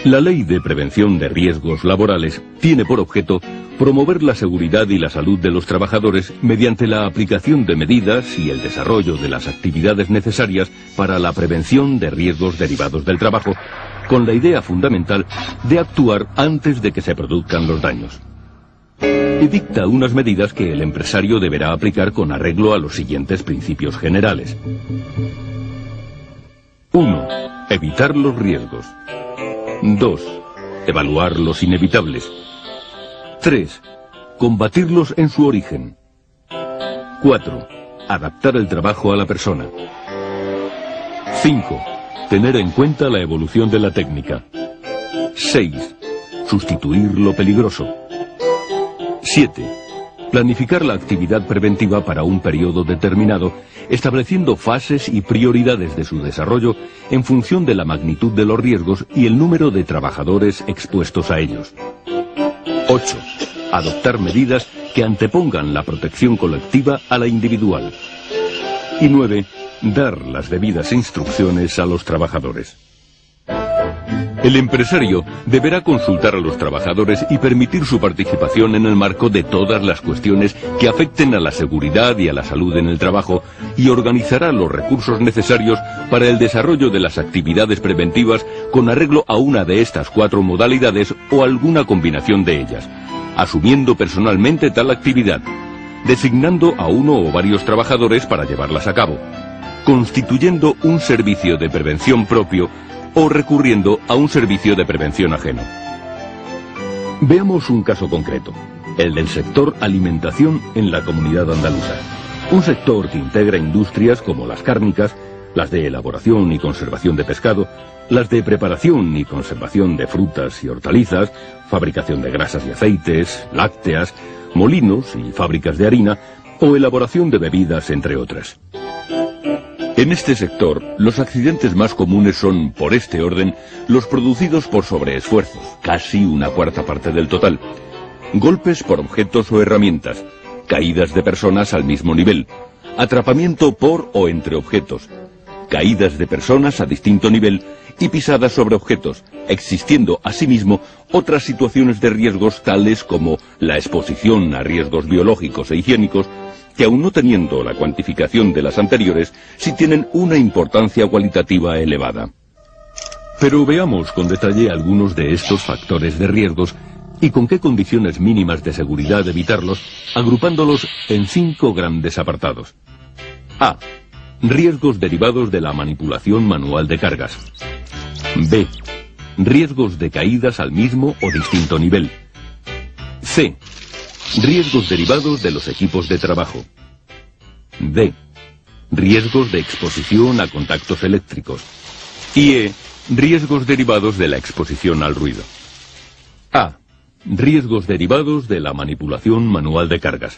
La Ley de Prevención de Riesgos Laborales tiene por objeto promover la seguridad y la salud de los trabajadores mediante la aplicación de medidas y el desarrollo de las actividades necesarias para la prevención de riesgos derivados del trabajo, con la idea fundamental de actuar antes de que se produzcan los daños. Y dicta unas medidas que el empresario deberá aplicar con arreglo a los siguientes principios generales. 1. Evitar los riesgos. 2. Evaluar los inevitables. 3. Combatirlos en su origen. 4. Adaptar el trabajo a la persona. 5. Tener en cuenta la evolución de la técnica. 6. Sustituir lo peligroso. 7. Planificar la actividad preventiva para un periodo determinado, estableciendo fases y prioridades de su desarrollo en función de la magnitud de los riesgos y el número de trabajadores expuestos a ellos. 8. Adoptar medidas que antepongan la protección colectiva a la individual. Y 9. Dar las debidas instrucciones a los trabajadores. El empresario deberá consultar a los trabajadores y permitir su participación en el marco de todas las cuestiones que afecten a la seguridad y a la salud en el trabajo y organizará los recursos necesarios para el desarrollo de las actividades preventivas con arreglo a una de estas 4 modalidades o alguna combinación de ellas, asumiendo personalmente tal actividad, designando a uno o varios trabajadores para llevarlas a cabo, constituyendo un servicio de prevención propio o recurriendo a un servicio de prevención ajeno. Veamos un caso concreto, el del sector alimentación en la comunidad andaluza. Un sector que integra industrias como las cárnicas, las de elaboración y conservación de pescado, las de preparación y conservación de frutas y hortalizas, fabricación de grasas y aceites, lácteas, molinos y fábricas de harina o elaboración de bebidas, entre otras. En este sector, los accidentes más comunes son, por este orden, los producidos por sobreesfuerzos, casi una cuarta parte del total, golpes por objetos o herramientas, caídas de personas al mismo nivel, atrapamiento por o entre objetos, caídas de personas a distinto nivel y pisadas sobre objetos, existiendo asimismo otras situaciones de riesgos tales como la exposición a riesgos biológicos e higiénicos, que aun no teniendo la cuantificación de las anteriores, sí tienen una importancia cualitativa elevada. Pero veamos con detalle algunos de estos factores de riesgos y con qué condiciones mínimas de seguridad evitarlos, agrupándolos en 5 grandes apartados. A. Riesgos derivados de la manipulación manual de cargas. B. Riesgos de caídas al mismo o distinto nivel. C. Riesgos derivados de los equipos de trabajo. D. Riesgos de exposición a contactos eléctricos. Y E. Riesgos derivados de la exposición al ruido. A. Riesgos derivados de la manipulación manual de cargas.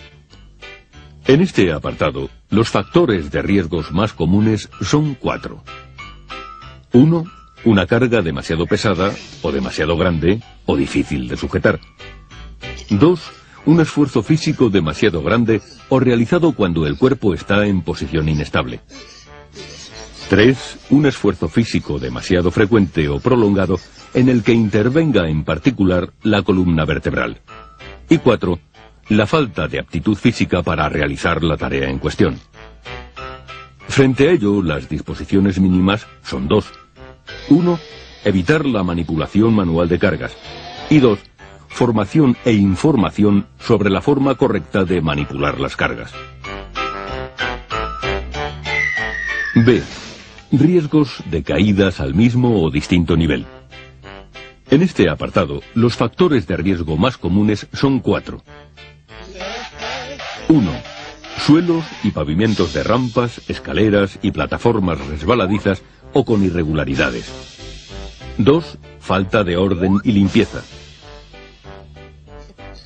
En este apartado, los factores de riesgos más comunes son 4. 1. Una carga demasiado pesada, o demasiado grande, o difícil de sujetar. 2. Un esfuerzo físico demasiado grande o realizado cuando el cuerpo está en posición inestable. 3. Un esfuerzo físico demasiado frecuente o prolongado en el que intervenga en particular la columna vertebral. Y 4. La falta de aptitud física para realizar la tarea en cuestión. Frente a ello, las disposiciones mínimas son 2. 1. Evitar la manipulación manual de cargas. Y 2. Formación e información sobre la forma correcta de manipular las cargas. B. Riesgos de caídas al mismo o distinto nivel. En este apartado, los factores de riesgo más comunes son 4. 1. Suelos y pavimentos de rampas, escaleras y plataformas resbaladizas o con irregularidades. 2. Falta de orden y limpieza.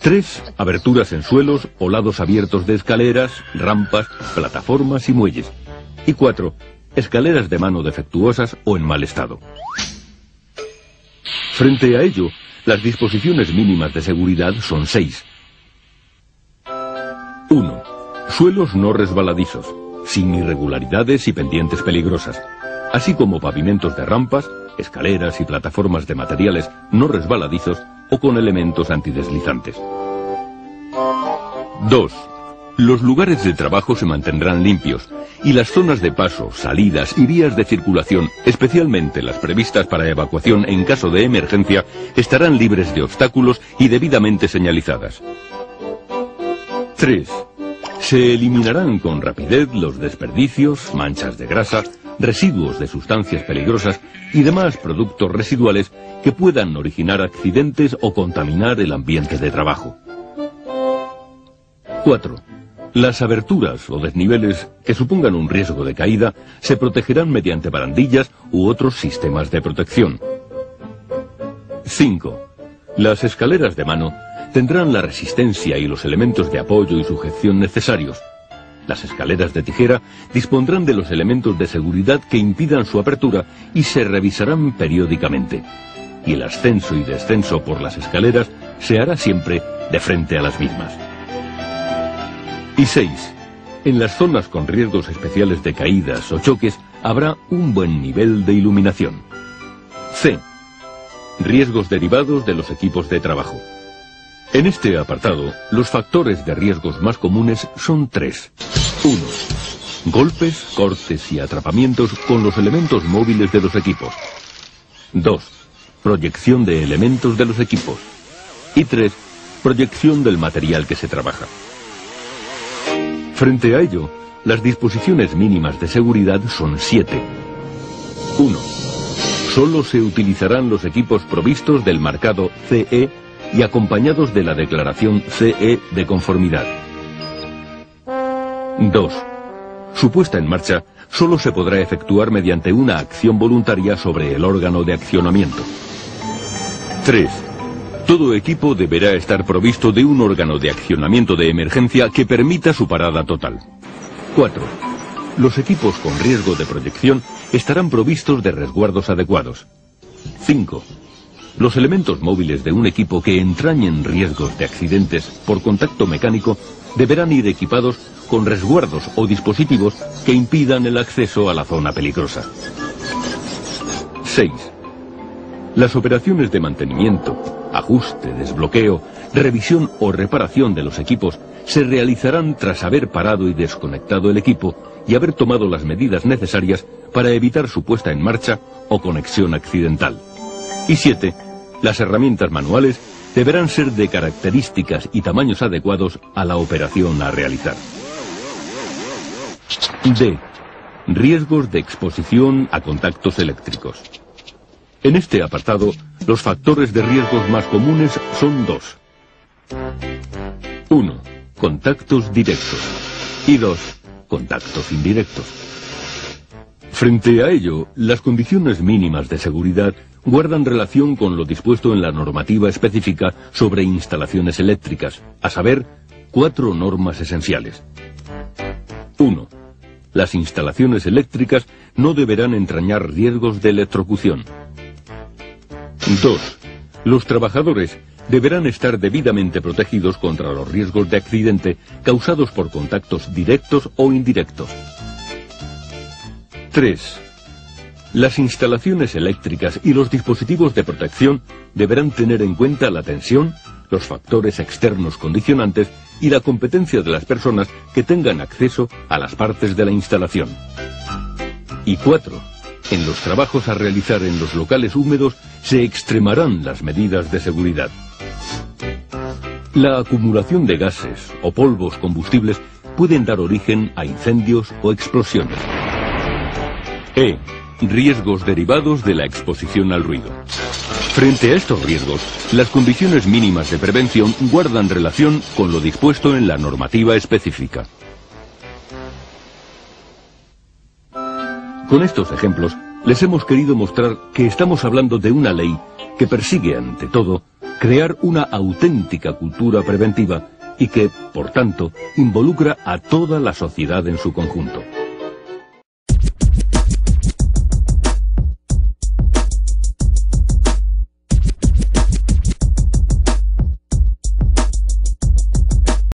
3. Aberturas en suelos o lados abiertos de escaleras, rampas, plataformas y muelles. Y 4. Escaleras de mano defectuosas o en mal estado. Frente a ello, las disposiciones mínimas de seguridad son 6. 1. Suelos no resbaladizos, sin irregularidades y pendientes peligrosas, así como pavimentos de rampas, escaleras y plataformas de materiales no resbaladizos o con elementos antideslizantes. 2. Los lugares de trabajo se mantendrán limpios y las zonas de paso, salidas y vías de circulación, especialmente las previstas para evacuación en caso de emergencia, estarán libres de obstáculos y debidamente señalizadas. 3. Se eliminarán con rapidez los desperdicios, manchas de grasa, residuos de sustancias peligrosas y demás productos residuales que puedan originar accidentes o contaminar el ambiente de trabajo. 4. Las aberturas o desniveles que supongan un riesgo de caída se protegerán mediante barandillas u otros sistemas de protección. 5. Las escaleras de mano tendrán la resistencia y los elementos de apoyo y sujeción necesarios. Las escaleras de tijera dispondrán de los elementos de seguridad que impidan su apertura y se revisarán periódicamente. Y el ascenso y descenso por las escaleras se hará siempre de frente a las mismas. Y 6. En las zonas con riesgos especiales de caídas o choques habrá un buen nivel de iluminación. C. Riesgos derivados de los equipos de trabajo. En este apartado, los factores de riesgos más comunes son 3. 1. Golpes, cortes y atrapamientos con los elementos móviles de los equipos. 2. Proyección de elementos de los equipos. Y 3. Proyección del material que se trabaja. Frente a ello, las disposiciones mínimas de seguridad son 7. 1. Solo se utilizarán los equipos provistos del marcado CE y acompañados de la declaración CE de conformidad. 2. Su puesta en marcha solo se podrá efectuar mediante una acción voluntaria sobre el órgano de accionamiento. 3. Todo equipo deberá estar provisto de un órgano de accionamiento de emergencia que permita su parada total. 4. Los equipos con riesgo de proyección estarán provistos de resguardos adecuados. 5. Los elementos móviles de un equipo que entrañen riesgos de accidentes por contacto mecánico deberán ir equipados con resguardos o dispositivos que impidan el acceso a la zona peligrosa. 6. Las operaciones de mantenimiento, ajuste, desbloqueo, revisión o reparación de los equipos se realizarán tras haber parado y desconectado el equipo y haber tomado las medidas necesarias para evitar su puesta en marcha o conexión accidental. Y 7. Las herramientas manuales deberán ser de características y tamaños adecuados a la operación a realizar. D. Riesgos de exposición a contactos eléctricos. En este apartado, los factores de riesgos más comunes son 2. 1. Contactos directos. Y 2. Contactos indirectos. Frente a ello, las condiciones mínimas de seguridad guardan relación con lo dispuesto en la normativa específica sobre instalaciones eléctricas, a saber, 4 normas esenciales. 1. Las instalaciones eléctricas no deberán entrañar riesgos de electrocución. 2. Los trabajadores deberán estar debidamente protegidos contra los riesgos de accidente causados por contactos directos o indirectos. 3. Las instalaciones eléctricas y los dispositivos de protección deberán tener en cuenta la tensión, los factores externos condicionantes y la competencia de las personas que tengan acceso a las partes de la instalación. Y 4. En los trabajos a realizar en los locales húmedos se extremarán las medidas de seguridad. La acumulación de gases o polvos combustibles pueden dar origen a incendios o explosiones. E. Riesgos derivados de la exposición al ruido. Frente a estos riesgos, las condiciones mínimas de prevención guardan relación con lo dispuesto en la normativa específica. Con estos ejemplos, les hemos querido mostrar que estamos hablando de una ley que persigue, ante todo, crear una auténtica cultura preventiva y que, por tanto, involucra a toda la sociedad en su conjunto.